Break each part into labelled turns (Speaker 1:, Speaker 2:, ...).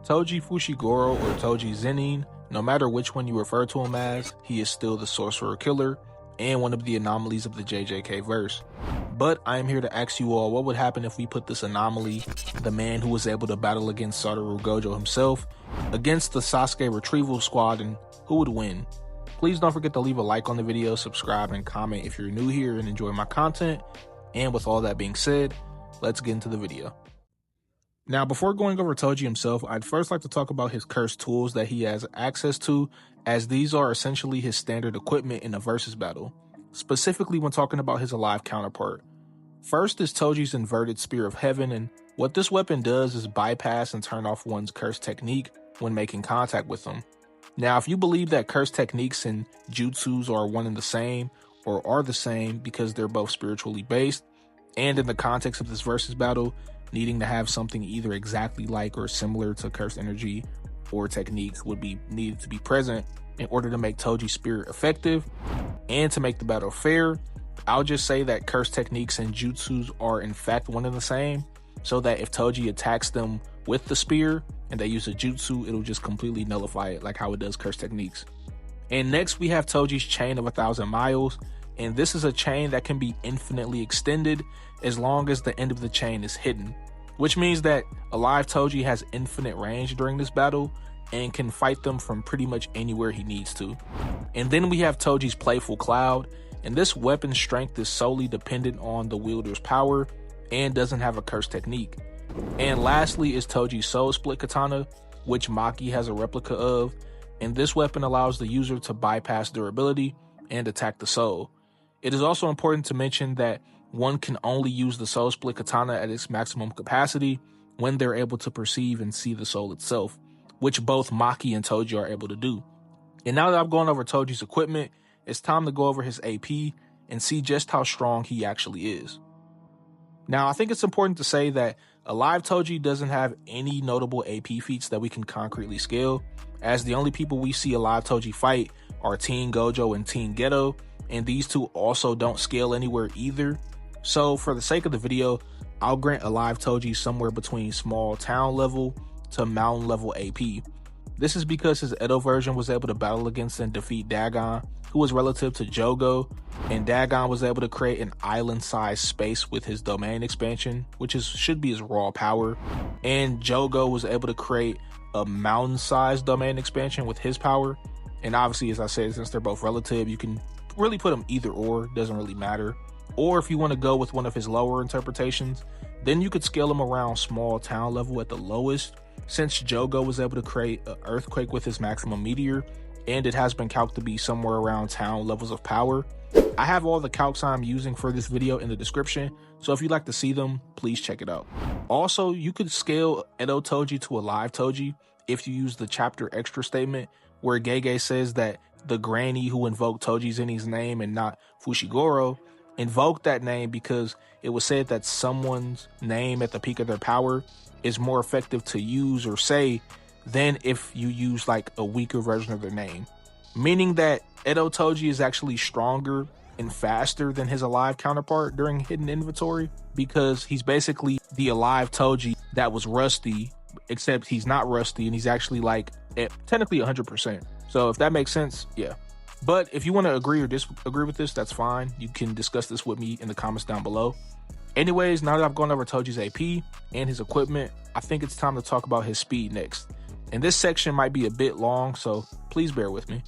Speaker 1: Toji Fushiguro or Toji Zenin, no matter which one you refer to him as, he is still the sorcerer killer and one of the anomalies of the JJK verse. But I am here to ask you all, what would happen if we put this anomaly, the man who was able to battle against Satoru Gojo himself, against the Sasuke Retrieval squad, and who would win? Please don't forget to leave a like on the video, subscribe, and comment if you're new here and enjoy my content. And with all that being said, let's get into the video. Now, before going over Toji himself, I'd first like to talk about his cursed tools that he has access to, as these are essentially his standard equipment in a versus battle, specifically when talking about his alive counterpart. First is Toji's inverted Spear of Heaven, and what this weapon does is bypass and turn off one's cursed technique when making contact with them. Now, if you believe that cursed techniques and jutsus are one and the same, or are the same because they're both spiritually based, and in the context of this versus battle, needing to have something either exactly like or similar to cursed energy or techniques would be needed to be present in order to make Toji's spirit effective and to make the battle fair, I'll just say that cursed techniques and jutsus are in fact one and the same, so that if Toji attacks them with the spear and they use a jutsu, it'll just completely nullify it like how it does cursed techniques. And next we have Toji's Chain of 1,000 Miles, and this is a chain that can be infinitely extended as long as the end of the chain is hidden, which means that alive Toji has infinite range during this battle and can fight them from pretty much anywhere he needs to. And then we have Toji's Playful Cloud, and this weapon's strength is solely dependent on the wielder's power and doesn't have a cursed technique. And lastly is Toji's Soul Split Katana, which Maki has a replica of, and this weapon allows the user to bypass durability and attack the soul. It is also important to mention that one can only use the Soul Split Katana at its maximum capacity when they're able to perceive and see the soul itself, which both Maki and Toji are able to do. And now that I've gone over Toji's equipment, it's time to go over his AP and see just how strong he actually is. Now, I think it's important to say that alive Toji doesn't have any notable AP feats that we can concretely scale, as the only people we see alive Toji fight are Teen Gojo and Teen Geto, and these two also don't scale anywhere either. So for the sake of the video, I'll grant alive Toji somewhere between small town level to mountain level AP. This is because his Edo version was able to battle against and defeat Dagon, who was relative to Jogo, and Dagon was able to create an island-sized space with his domain expansion, which should be his raw power, and Jogo was able to create a mountain-sized domain expansion with his power. And obviously, as I said, since they're both relative, you can really put them either or, doesn't really matter. Or if you want to go with one of his lower interpretations, then you could scale him around small town level at the lowest, since Jogo was able to create an earthquake with his maximum meteor, and it has been calced to be somewhere around town levels of power. I have all the calcs I'm using for this video in the description, so if you'd like to see them, please check it out. Also, you could scale Edo Toji to alive Toji if you use the chapter extra statement, where Gege says that the granny who invoked Toji Zenin's name and not Fushiguro invoked that name because it was said that someone's name at the peak of their power is more effective to use or say than if you use like a weaker version of their name, meaning that Edo Toji is actually stronger and faster than his alive counterpart during hidden inventory, because he's basically the alive Toji that was rusty, except he's not rusty and he's actually like at technically 100%. So if that makes sense, yeah. But if you want to agree or disagree with this, that's fine. You can discuss this with me in the comments down below. Anyways, now that I've gone over Toji's AP and his equipment, I think it's time to talk about his speed next. And this section might be a bit long, so please bear with me.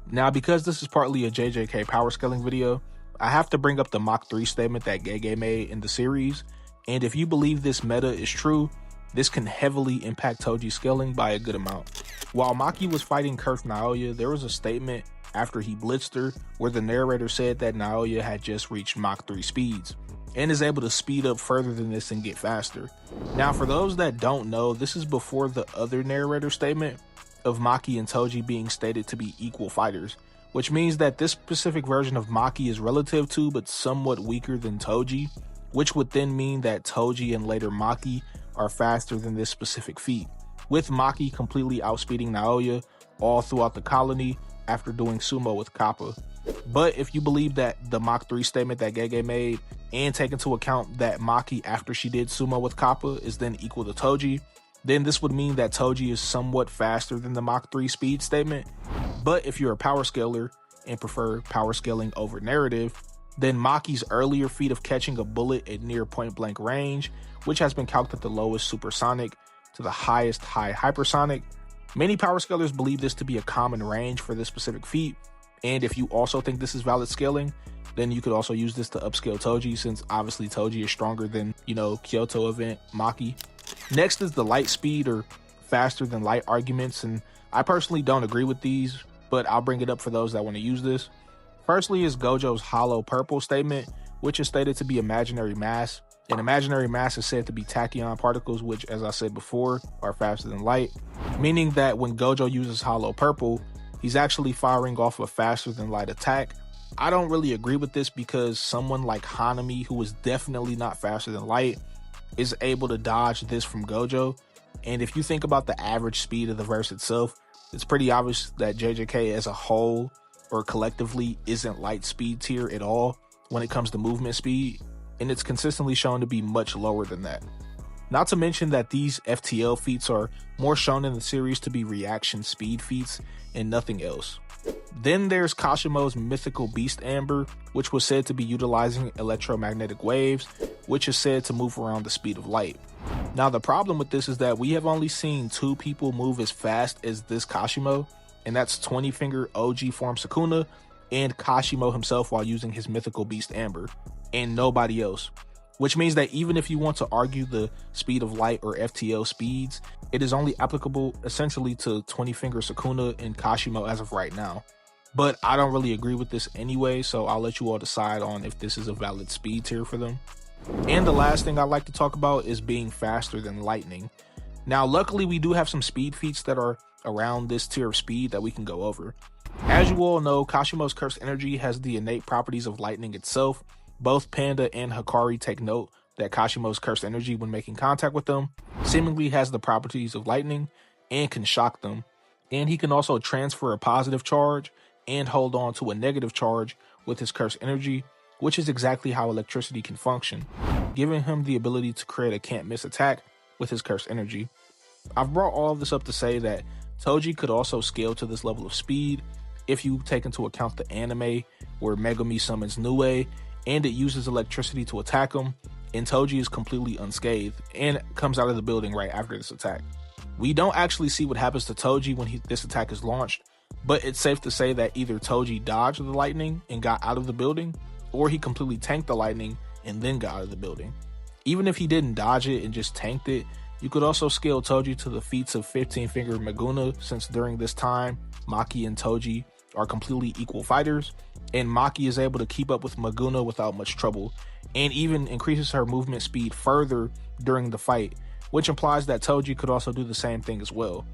Speaker 1: Now, because this is partly a JJK power scaling video, I have to bring up the Mach 3 statement that Gege made in the series. And if you believe this meta is true, this can heavily impact Toji's scaling by a good amount. While Maki was fighting cursed Naoya, there was a statement after he blitzed her where the narrator said that Naoya had just reached Mach 3 speeds and is able to speed up further than this and get faster. Now, for those that don't know, this is before the other narrator statement of Maki and Toji being stated to be equal fighters, which means that this specific version of Maki is relative to but somewhat weaker than Toji, which would then mean that Toji and later Maki are faster than this specific feat, with Maki completely outspeeding Naoya all throughout the colony after doing sumo with Kappa. But if you believe that the Mach 3 statement that Gege made, and take into account that Maki after she did sumo with Kappa is then equal to Toji, then this would mean that Toji is somewhat faster than the Mach 3 speed statement. But if you're a power scaler and prefer power scaling over narrative, then Maki's earlier feat of catching a bullet at near point blank range, which has been calced at the lowest supersonic to the highest high hypersonic. Many power scalers believe this to be a common range for this specific feat, and if you also think this is valid scaling, then you could also use this to upscale Toji, since obviously Toji is stronger than, Kyoto event Maki. Next is the light speed or faster than light arguments, and I personally don't agree with these, but I'll bring it up for those that want to use this. Firstly is Gojo's hollow purple statement, which is stated to be imaginary mass. And imaginary mass is said to be tachyon particles, which, as I said before, are faster than light, meaning that when Gojo uses hollow purple, he's actually firing off a faster than light attack. I don't really agree with this because someone like Hanami, who is definitely not faster than light, is able to dodge this from Gojo. And if you think about the average speed of the verse itself, it's pretty obvious that JJK as a whole or collectively isn't light speed tier at all when it comes to movement speed, and it's consistently shown to be much lower than that. Not to mention that these FTL feats are more shown in the series to be reaction speed feats and nothing else. Then there's Kashimo's mythical beast amber, which was said to be utilizing electromagnetic waves, which is said to move around the speed of light. Now the problem with this is that we have only seen 2 people move as fast as this Kashimo, and that's 20 finger OG form Sukuna and Kashimo himself while using his mythical beast amber, and nobody else. Which means that even if you want to argue the speed of light or FTL speeds, it is only applicable essentially to 20 finger Sukuna and Kashimo as of right now. But I don't really agree with this anyway, so I'll let you all decide on if this is a valid speed tier for them. And the last thing I'd like to talk about is being faster than lightning. Now luckily we do have some speed feats that are around this tier of speed that we can go over. As you all know, Kashimo's cursed energy has the innate properties of lightning itself. Both Panda and Hikari take note that Kashimo's cursed energy, when making contact with them, seemingly has the properties of lightning and can shock them. And he can also transfer a positive charge and hold on to a negative charge with his cursed energy, which is exactly how electricity can function, giving him the ability to create a can't miss attack with his cursed energy. I've brought all of this up to say that Toji could also scale to this level of speed if you take into account the anime where Megumi summons Nue and it uses electricity to attack him, and Toji is completely unscathed and comes out of the building right after this attack. We don't actually see what happens to Toji when this attack is launched, but it's safe to say that either Toji dodged the lightning and got out of the building, or he completely tanked the lightning and then got out of the building. Even if he didn't dodge it and just tanked it, you could also scale Toji to the feats of 15-finger Maguna, since during this time, Maki and Toji are completely equal fighters, and Maki is able to keep up with Maguna without much trouble, and even increases her movement speed further during the fight, which implies that Toji could also do the same thing as well.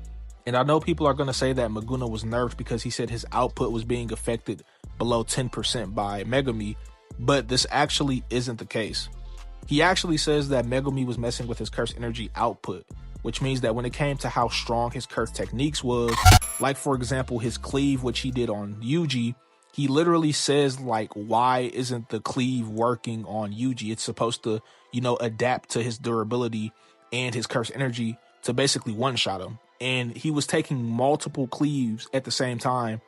Speaker 1: And I know people are going to say that Maguna was nerfed because he said his output was being affected below 10% by Megumi, but this actually isn't the case. He actually says that Megumi was messing with his cursed energy output, which means that when it came to how strong his cursed techniques was, like for example his cleave, which he did on Yuji, he literally says like, why isn't the cleave working on Yuji? It's supposed to, adapt to his durability and his cursed energy to basically one-shot him. And he was taking multiple cleaves at the same time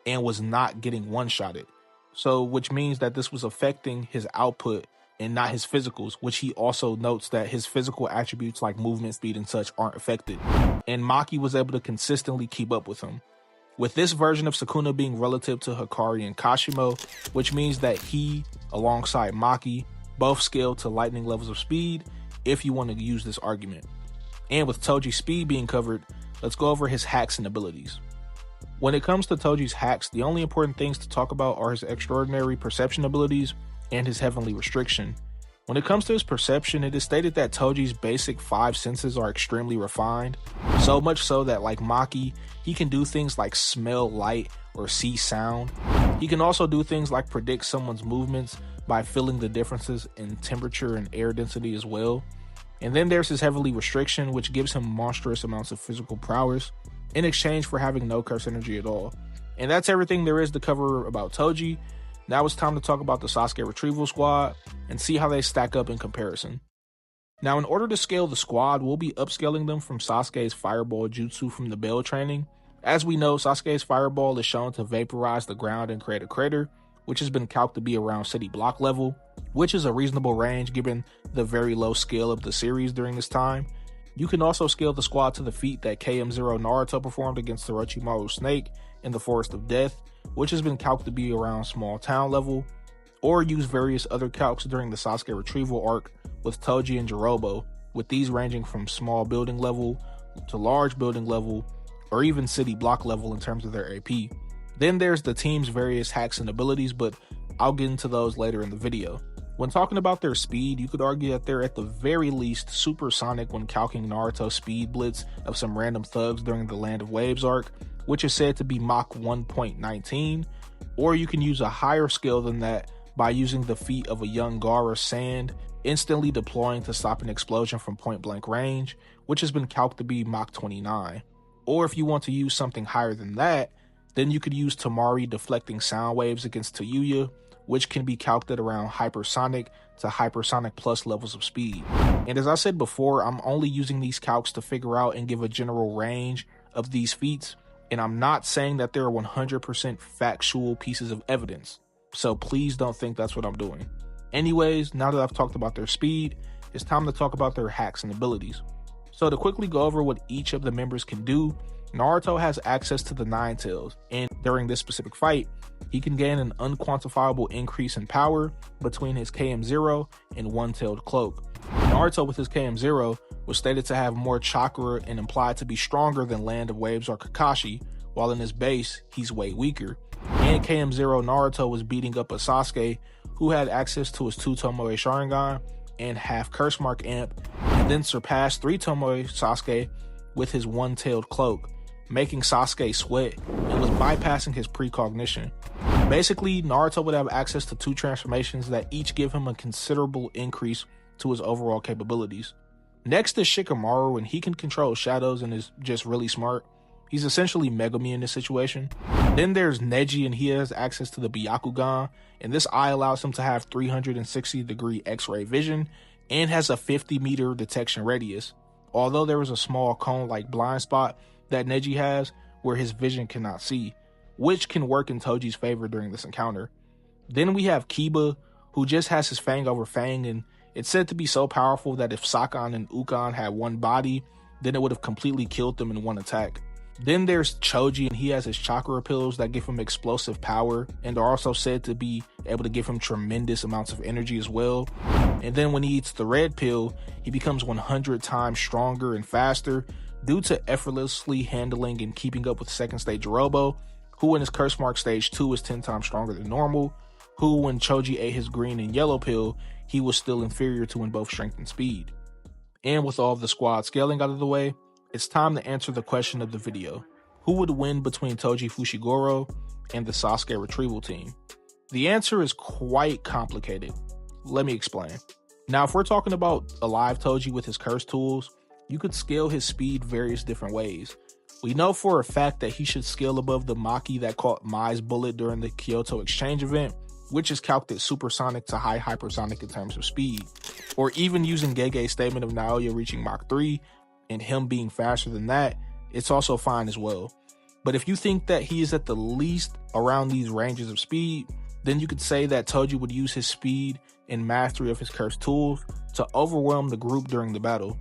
Speaker 1: and was not getting one-shotted. So, which means that this was affecting his output and not his physicals, which he also notes that his physical attributes like movement speed and such aren't affected. And Maki was able to consistently keep up with him. With this version of Sukuna being relative to Hikari and Kashimo, which means that he, alongside Maki, both scale to lightning levels of speed if you want to use this argument. And with Toji's speed being covered, let's go over his hacks and abilities. When it comes to Toji's hacks, the only important things to talk about are his extraordinary perception abilities and his heavenly restriction. When it comes to his perception, it is stated that Toji's basic 5 senses are extremely refined, so much so that like Maki, he can do things like smell light or see sound. He can also do things like predict someone's movements by feeling the differences in temperature and air density as well. And then there's his heavenly restriction, which gives him monstrous amounts of physical prowess in exchange for having no curse energy at all. And that's everything there is to cover about Toji. Now it's time to talk about the Sasuke Retrieval Squad and see how they stack up in comparison. Now, in order to scale the squad, we'll be upscaling them from Sasuke's Fireball Jutsu from the Bell training. As we know, Sasuke's Fireball is shown to vaporize the ground and create a crater, which has been calculated to be around city block level, which is a reasonable range given the very low scale of the series during this time. You can also scale the squad to the feat that KM0 Naruto performed against Orochimaru's snake in the Forest of Death, which has been calculated to be around small town level, or use various other calcs during the Sasuke Retrieval arc with Toji and Jirobo, with these ranging from small building level to large building level, or even city block level in terms of their AP. Then there's the team's various hacks and abilities, but I'll get into those later in the video. When talking about their speed, you could argue that they're at the very least supersonic when calcing Naruto's speed blitz of some random thugs during the Land of Waves arc, which is said to be Mach 1.19, or you can use a higher scale than that by using the feat of a young Gaara Sand, instantly deploying to stop an explosion from point blank range, which has been calculated to be Mach 29. Or if you want to use something higher than that, then you could use Tamari deflecting sound waves against Tayuya, which can be calculated around hypersonic to hypersonic plus levels of speed. And as I said before, I'm only using these calcs to figure out and give a general range of these feats, and I'm not saying that they're 100% factual pieces of evidence, so please don't think that's what I'm doing. Anyways, now that I've talked about their speed, it's time to talk about their hacks and abilities. So to quickly go over what each of the members can do, Naruto has access to the Nine Tails, and during this specific fight, he can gain an unquantifiable increase in power between his KM0 and One-Tailed Cloak. Naruto with his KM0 was stated to have more chakra and implied to be stronger than Land of Waves or Kakashi, while in his base, he's way weaker. And KM0 Naruto was beating up a Sasuke who had access to his 2 Tomoe Sharingan and half Curse Mark Amp, and then surpassed 3 Tomoe Sasuke with his One-Tailed Cloak, making Sasuke sweat and was bypassing his precognition. Basically, Naruto would have access to 2 transformations that each give him a considerable increase to his overall capabilities. Next is Shikamaru, and he can control shadows and is just really smart. He's essentially Megumi in this situation. Then there's Neji, and he has access to the Byakugan, and this eye allows him to have 360-degree X-ray vision and has a 50-meter detection radius, although there is a small cone-like blind spot that Neji has where his vision cannot see, which can work in Toji's favor during this encounter. Then we have Kiba, who just has his Fang over Fang, and it's said to be so powerful that if Sakan and Ukon had one body, then it would have completely killed them in one attack. Then there's Choji, and he has his chakra pills that give him explosive power and are also said to be able to give him tremendous amounts of energy as well. And then when he eats the red pill, he becomes 100 times stronger and faster due to effortlessly handling and keeping up with second stage Jirobo, who in his Curse Mark stage 2 is 10 times stronger than normal, who when Choji ate his green and yellow pill, he was still inferior to in both strength and speed. And with all of the squad scaling out of the way, it's time to answer the question of the video. Who would win between Toji Fushiguro and the Sasuke Retrieval team? The answer is quite complicated. Let me explain. Now, if we're talking about alive Toji with his curse tools, you could scale his speed various different ways. We know for a fact that he should scale above the Maki that caught Mai's bullet during the Kyoto exchange event, which is calculated supersonic to high hypersonic in terms of speed. Or even using Gege's statement of Naoya reaching Mach 3 and him being faster than that, it's also fine as well. But if you think that he is at the least around these ranges of speed, then you could say that Toji would use his speed and mastery of his cursed tools to overwhelm the group during the battle.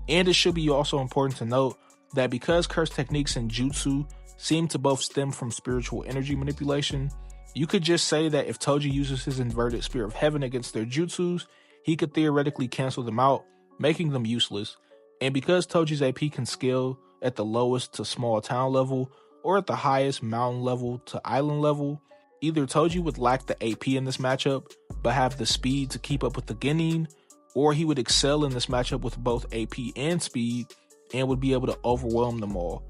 Speaker 1: And it should be also important to note that because curse techniques and jutsu seem to both stem from spiritual energy manipulation, you could just say that if Toji uses his inverted Spear of Heaven against their jutsus, he could theoretically cancel them out, making them useless. And because Toji's AP can scale at the lowest to small town level or at the highest mountain level to island level, either Toji would lack the AP in this matchup but have the speed to keep up with the Genin, or he would excel in this matchup with both AP and speed and would be able to overwhelm them all.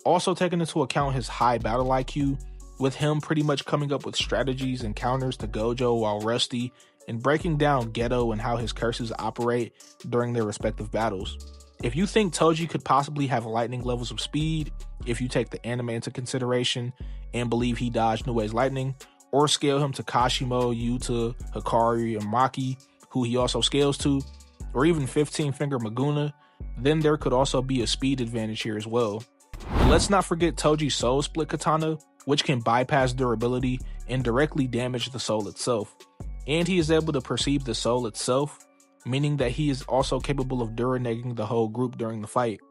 Speaker 1: Also taking into account his high battle IQ, with him pretty much coming up with strategies and counters to Gojo while rusty and breaking down Geto and how his curses operate during their respective battles. If you think Toji could possibly have lightning levels of speed, if you take the anime into consideration and believe he dodged Nue's lightning, or scale him to Kashimo, Yuta, Hikari, and Maki, who he also scales to, or even 15-finger Maguna, then there could also be a speed advantage here as well. But let's not forget Toji's Soul Split Katana, which can bypass durability and directly damage the soul itself. And he is able to perceive the soul itself, meaning that he is also capable of dura-negging the whole group during the fight.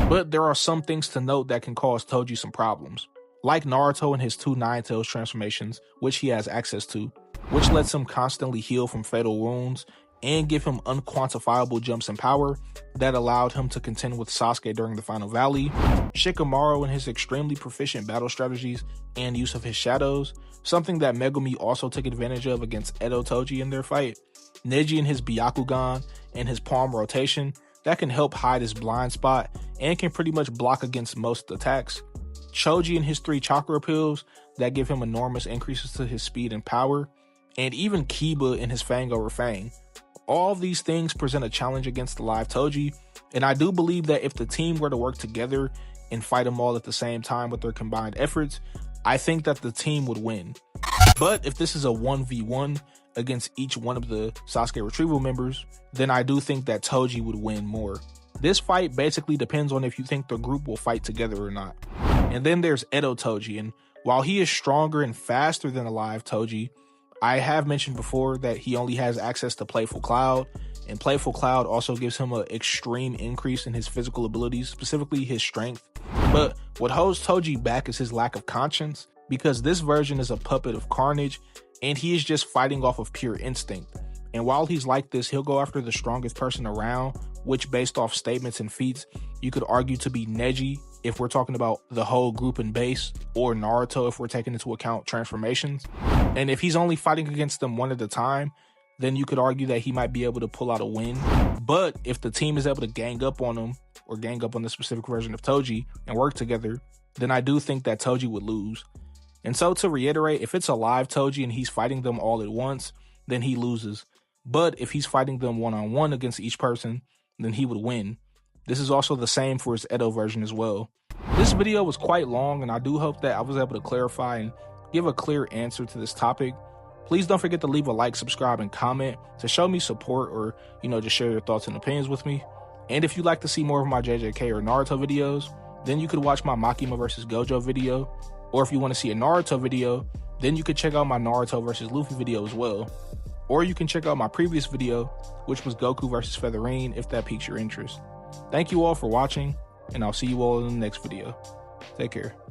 Speaker 1: But there are some things to note that can cause Toji some problems, like Naruto and his 2 Nine-Tails transformations, which he has access to, which lets him constantly heal from fatal wounds and give him unquantifiable jumps in power that allowed him to contend with Sasuke during the final valley, Shikamaru and his extremely proficient battle strategies and use of his shadows, something that Megumi also took advantage of against Edo Toji in their fight, Neji and his Byakugan and his palm rotation that can help hide his blind spot and can pretty much block against most attacks, Choji and his 3 chakra pills that give him enormous increases to his speed and power, and even Kiba and his Fang over Fang. All of these things present a challenge against the live Toji, and I do believe that if the team were to work together and fight them all at the same time with their combined efforts, I think that the team would win. But if this is a 1v1 against each one of the Sasuke Retrieval members, then I do think that Toji would win more. This fight basically depends on if you think the group will fight together or not. And then there's Edo Toji, and while he is stronger and faster than a live Toji, I have mentioned before that he only has access to Playful Cloud, and Playful Cloud also gives him an extreme increase in his physical abilities, specifically his strength. But what holds Toji back is his lack of conscience, because this version is a puppet of Carnage, and he is just fighting off of pure instinct. And while he's like this, he'll go after the strongest person around, which based off statements and feats, you could argue to be Neji if we're talking about the whole group and base, or Naruto if we're taking into account transformations. And if he's only fighting against them one at a time, then you could argue that he might be able to pull out a win. But if the team is able to gang up on him, or gang up on the specific version of Toji and work together, then I do think that Toji would lose. And so to reiterate, if it's a live Toji and he's fighting them all at once, then he loses. But if he's fighting them one-on-one against each person, then he would win. This is also the same for his Edo version as well. This video was quite long, and I do hope that I was able to clarify and give a clear answer to this topic. Please don't forget to leave a like, subscribe, and comment to show me support, or, just share your thoughts and opinions with me. And if you'd like to see more of my JJK or Naruto videos, then you could watch my Makima vs. Gojo video. Or if you want to see a Naruto video, then you could check out my Naruto vs. Luffy video as well. Or you can check out my previous video, which was Goku vs. Featherine, if that piques your interest. Thank you all for watching, and I'll see you all in the next video. Take care.